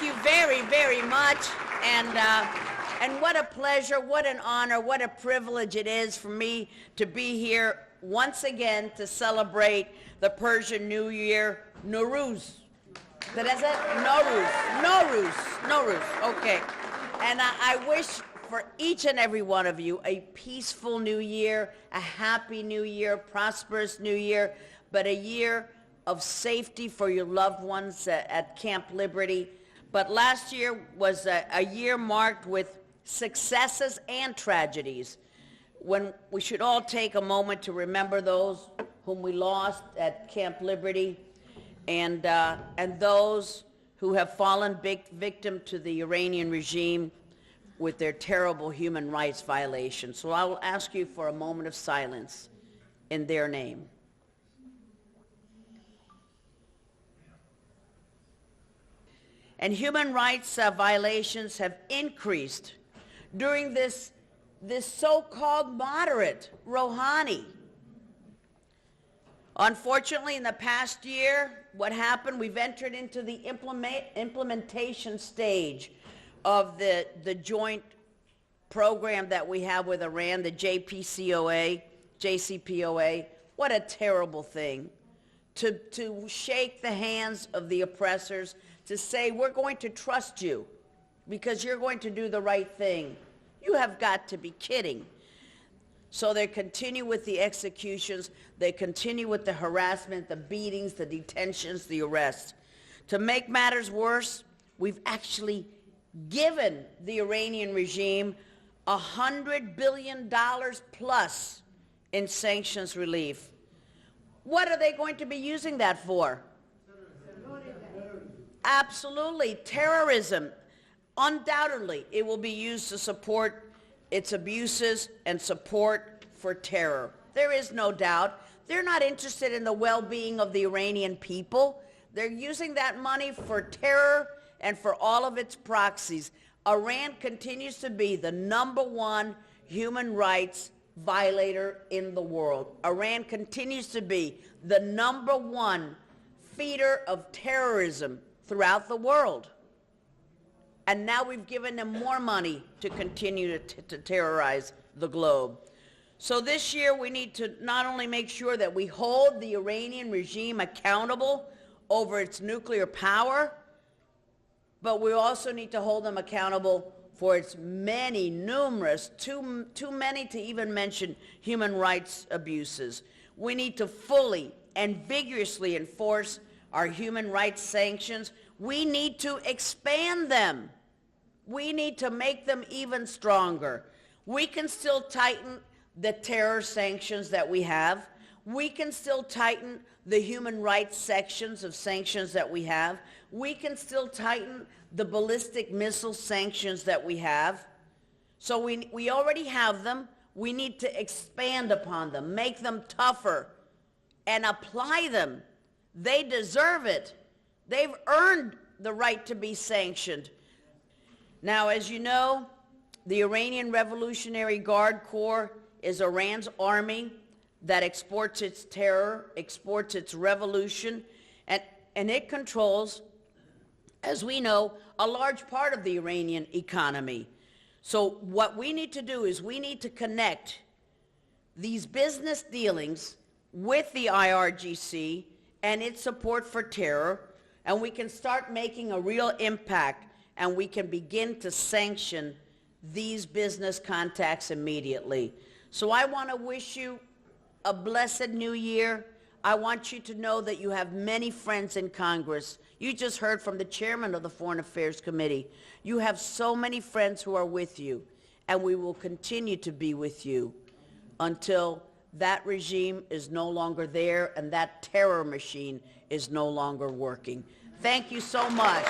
you very, very much. And what a pleasure, what an honor, what a privilege it is for me to be here once again to celebrate the Persian New Year, Nowruz. Did I say Nowruz, okay. And I wish for each and every one of you a peaceful new year, a happy new year, prosperous new year, but a year of safety for your loved ones at Camp Liberty. But last year was a year marked with successes and tragedies, when we should all take a moment to remember those whom we lost at Camp Liberty and those who have fallen victim to the Iranian regime with their terrible human rights violations. So I will ask you for a moment of silence in their name. And human rights violations have increased during this so-called moderate Rouhani. Unfortunately, in the past year, what happened, we've entered into the implementation stage of the joint program that we have with Iran, the JCPOA. What a terrible thing to shake the hands of the oppressors, to say, we're going to trust you because you're going to do the right thing. You have got to be kidding. So they continue with the executions, they continue with the harassment, the beatings, the detentions, the arrests. To make matters worse, we've actually given the Iranian regime $100 billion plus in sanctions relief. What are they going to be using that for? Absolutely, terrorism. Undoubtedly, it will be used to support its abuses and support for terror. There is no doubt. They're not interested in the well-being of the Iranian people. They're using that money for terror and for all of its proxies. Iran continues to be the #1 human rights violator in the world. Iran continues to be the #1 feeder of terrorism throughout the world. And now we've given them more money to continue to terrorize the globe. So this year we need to not only make sure that we hold the Iranian regime accountable over its nuclear power, but we also need to hold them accountable for its many, numerous, too many to even mention, human rights abuses. We need to fully and vigorously enforce our human rights sanctions. We need to expand them. We need to make them even stronger. We can still tighten the terror sanctions that we have. We can still tighten the human rights sections of sanctions that we have. We can still tighten the ballistic missile sanctions that we have. So we already have them. We need to expand upon them, make them tougher, and apply them. They deserve it. They've earned the right to be sanctioned. Now, as you know, the Iranian Revolutionary Guard Corps is Iran's army that exports its terror, exports its revolution, and it controls, as we know, a large part of the Iranian economy. So what we need to do is we need to connect these business dealings with the IRGC and its support for terror, and we can start making a real impact, and we can begin to sanction these business contacts immediately. So I want to wish you a blessed new year. I want you to know that you have many friends in Congress. You just heard from the chairman of the Foreign Affairs Committee. You have so many friends who are with you, and we will continue to be with you until that regime is no longer there and that terror machine is no longer working. Thank you so much.